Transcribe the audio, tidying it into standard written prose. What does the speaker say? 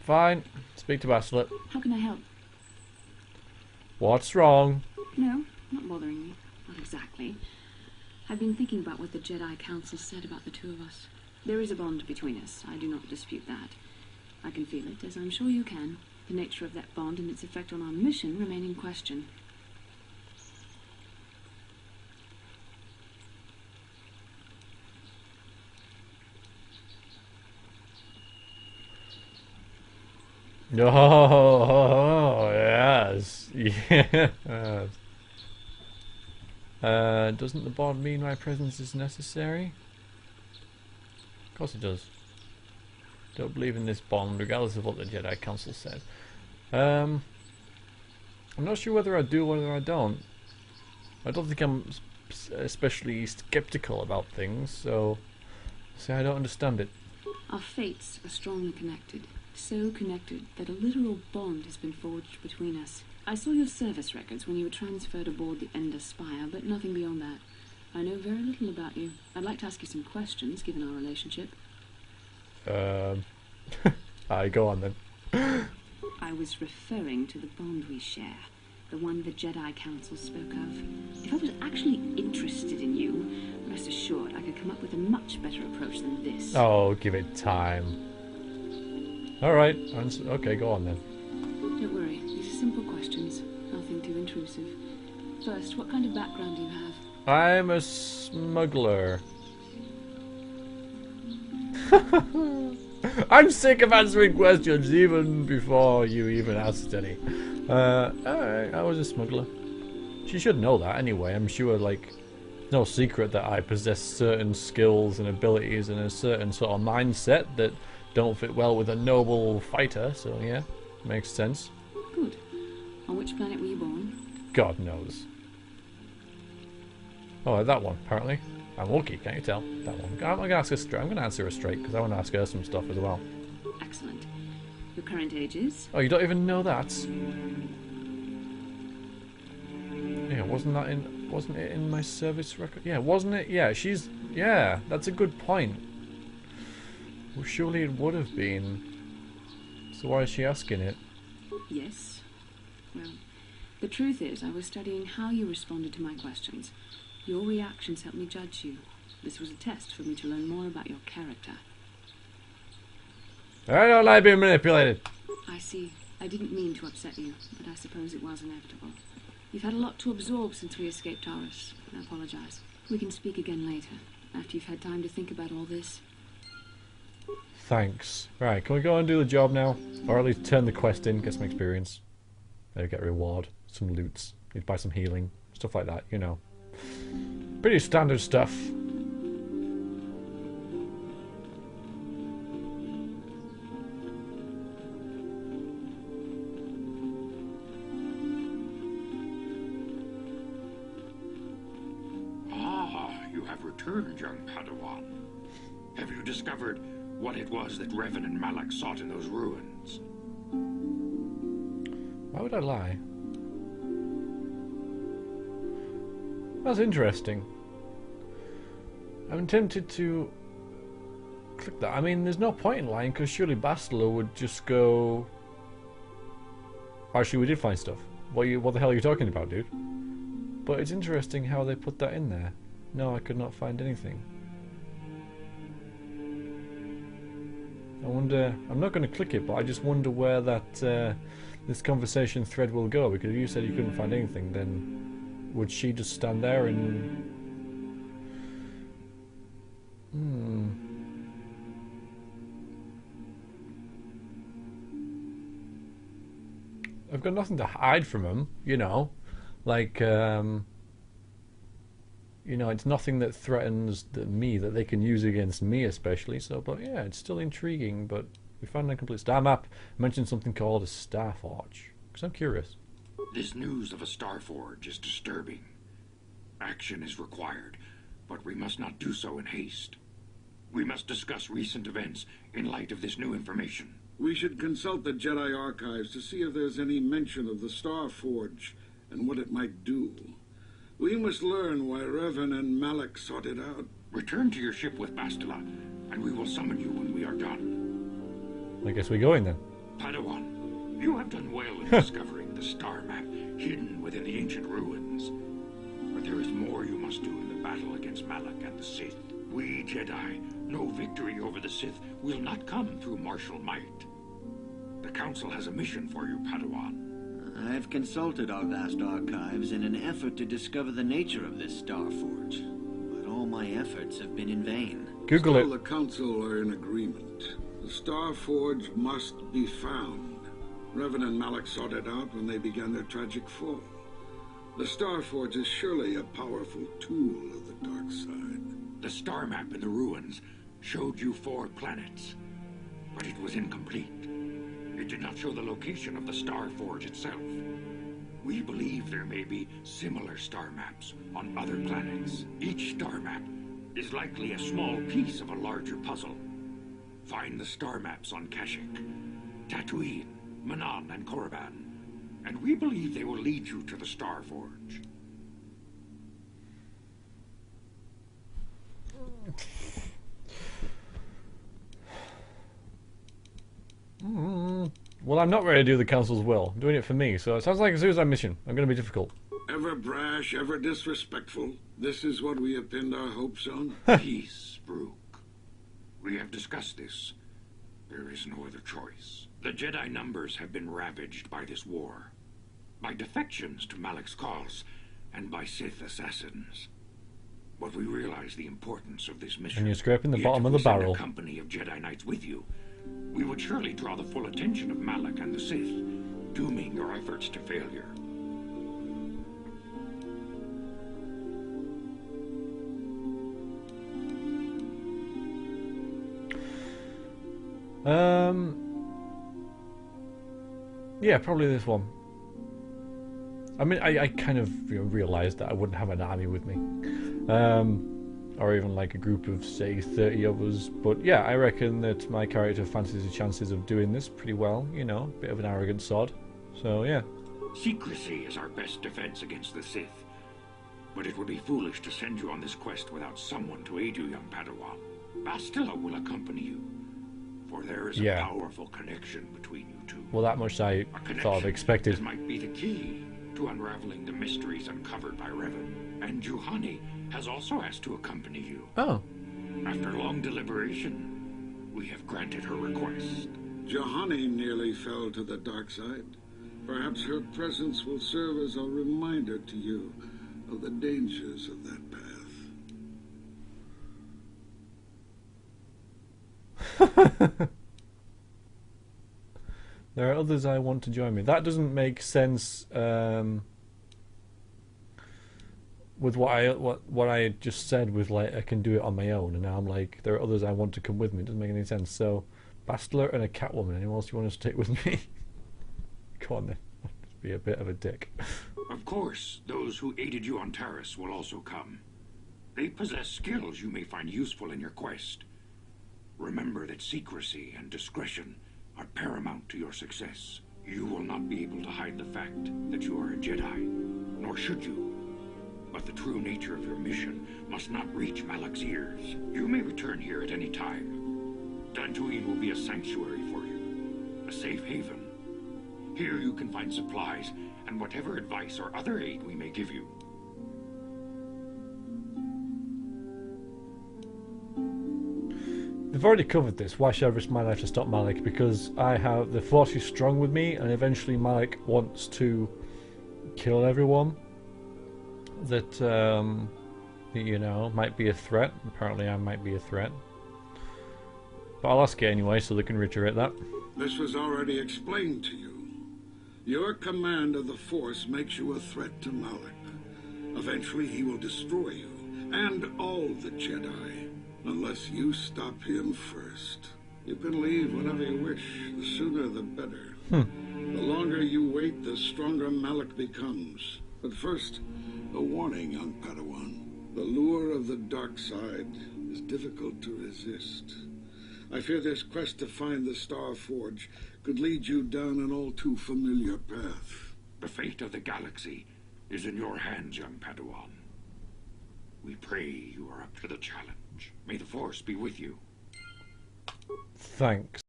Fine. Speak to Bastila. How can I help? What's wrong? No, not bothering me. Not exactly. I've been thinking about what the Jedi Council said about the two of us. There is a bond between us. I do not dispute that. I can feel it, as I'm sure you can. The nature of that bond and its effect on our mission remain in question. Oh, yes. Yes. Doesn't the bond mean my presence is necessary? Of course it does. Don't believe in this bond, regardless of what the Jedi Council says. I'm not sure whether I do or whether I don't. I don't think I'm especially skeptical about things, so see, I don't understand it. Our fates are strongly connected. So connected that a literal bond has been forged between us. I saw your service records when you were transferred aboard the Ender Spire, but nothing beyond that. I know very little about you. I'd like to ask you some questions, given our relationship. Aye, go on then. I was referring to the bond we share. The one the Jedi Council spoke of. If I was actually interested in you, rest assured I could come up with a much better approach than this. Oh, give it time. Alright, okay, go on then. Don't worry, these are simple questions. Nothing too intrusive. First, what kind of background do you have? I'm a smuggler. I'm sick of answering questions even before you even asked any. Alright, I was a smuggler. She should know that anyway. I'm sure, like, it's no secret that I possess certain skills and abilities and a certain sort of mindset that don't fit well with a noble fighter, so yeah, makes sense. Good. On which planet were you born? God knows. Oh, that one, apparently. I'm Wookiee, can't you tell? That one. I'm gonna ask her straight. I'm gonna answer her straight because I want to ask her some stuff as well. Excellent. Your current age is? Oh, you don't even know that? Yeah, wasn't it in my service record? Yeah, wasn't it? Yeah, yeah, that's a good point. Well, surely it would have been. So why is she asking it? Yes. Well, the truth is, I was studying how you responded to my questions. Your reactions helped me judge you. This was a test for me to learn more about your character. I don't like being manipulated. I see. I didn't mean to upset you, but I suppose it was inevitable. You've had a lot to absorb since we escaped Taurus. I apologize. We can speak again later, after you've had time to think about all this. Thanks. Right, can we go and do the job now? Or at least turn the quest in, get some experience. Maybe get a reward, some loots, need to buy some healing, stuff like that, you know. Pretty standard stuff. Ah, you have returned, young Padawan. Have you discovered what it was that Revan and Malak sought in those ruins? Why would I lie? That's interesting. I'm tempted to click that. I mean, there's no point in lying because surely Bastila would just go. Actually, we did find stuff. What the hell are you talking about, dude? But it's interesting how they put that in there. No, I could not find anything. I wonder. I'm not going to click it, but I just wonder where that this conversation thread will go. Because if you said you couldn't find anything, then would she just stand there and? I've got nothing to hide from him, you know. Like, you know, it's nothing that threatens me that they can use against me, especially. So, but yeah, it's still intriguing. But we found a complete star map. I mentioned something called a star forge because I'm curious. This news of a star forge is disturbing. Action is required, but we must not do so in haste. We must discuss recent events in light of this new information. We should consult the Jedi archives to see if there's any mention of the Star Forge and what it might do. We must learn why Revan and Malak sought it out. Return to your ship with Bastila, and we will summon you when we are done. I guess we go in then. Padawan, you have done well in discovering the star map hidden within the ancient ruins. But there is more you must do in the battle against Malak and the Sith. We Jedi know victory over the Sith will not come through martial might. The Council has a mission for you, Padawan. I've consulted our vast archives in an effort to discover the nature of this Star Forge, but all my efforts have been in vain. Google Still, it. the Council are in agreement. The Star Forge must be found. Revan and Malak sought it out when they began their tragic fall. The Star Forge is surely a powerful tool of the dark side. The star map in the ruins showed you 4 planets, but it was incomplete. It did not show the location of the Star Forge itself. We believe there may be similar star maps on other planets. Each star map is likely a small piece of a larger puzzle. Find the star maps on Kashyyyk, Tatooine, Manan, and Korriban, and we believe they will lead you to the Star Forge. Well, I'm not ready to do the Council's will. I'm doing it for me, so it sounds like a suicide mission. I'm going to be difficult. Ever brash, ever disrespectful. This is what we have pinned our hopes on. Peace, Brook. We have discussed this. There is no other choice. The Jedi numbers have been ravaged by this war, by defections to Malak's cause, and by Sith assassins. But we realize the importance of this mission. And you're scraping the Yet bottom of if the we send barrel. a company of Jedi Knights with you, we would surely draw the full attention of Malak and the Sith, dooming your efforts to failure. Yeah, probably this one. I mean, I kind of realised that I wouldn't have an army with me. Or even like a group of, say, 30 of us. But yeah, I reckon that my character fancies the chances of doing this pretty well. You know, bit of an arrogant sod. So yeah. Secrecy is our best defense against the Sith. But it would be foolish to send you on this quest without someone to aid you, young Padawan. Bastila will accompany you, for there is a powerful connection between you two. Well, that much I thought of expected. This might be the key to unraveling the mysteries uncovered by Revan. And Juhani has also asked to accompany you. Oh. After long deliberation, we have granted her request. Juhani nearly fell to the dark side. Perhaps her presence will serve as a reminder to you of the dangers of that path. There are others I want to join me. That doesn't make sense with what I just said with like I can do it on my own, and now I'm like there are others I want to come with me. It doesn't make any sense. So Bastila and a Catwoman. Anyone else you want to stick with me? Come on then. Just be a bit of a dick. Of course, those who aided you on Taris will also come. They possess skills you may find useful in your quest. Remember that secrecy and discretion are paramount to your success. You will not be able to hide the fact that you are a Jedi, nor should you. But the true nature of your mission must not reach Malak's ears. You may return here at any time. Dantooine will be a sanctuary for you, a safe haven. Here you can find supplies and whatever advice or other aid we may give you. We've already covered this. Why should I risk my life to stop Malak? Because I have the Force is strong with me, and eventually Malak wants to kill everyone that you know might be a threat. Apparently, I might be a threat, but I'll ask it anyway, so they can reiterate that. This was already explained to you. Your command of the Force makes you a threat to Malak. Eventually, he will destroy you and all the Jedi. Unless you stop him first. You can leave whenever you wish. The sooner the better. The longer you wait, the stronger Malak becomes. But first, a warning, young Padawan. The lure of the dark side is difficult to resist. I fear this quest to find the Star Forge could lead you down an all too familiar path. The fate of the galaxy is in your hands, young Padawan. We pray you are up to the challenge. May the Force be with you. Thanks.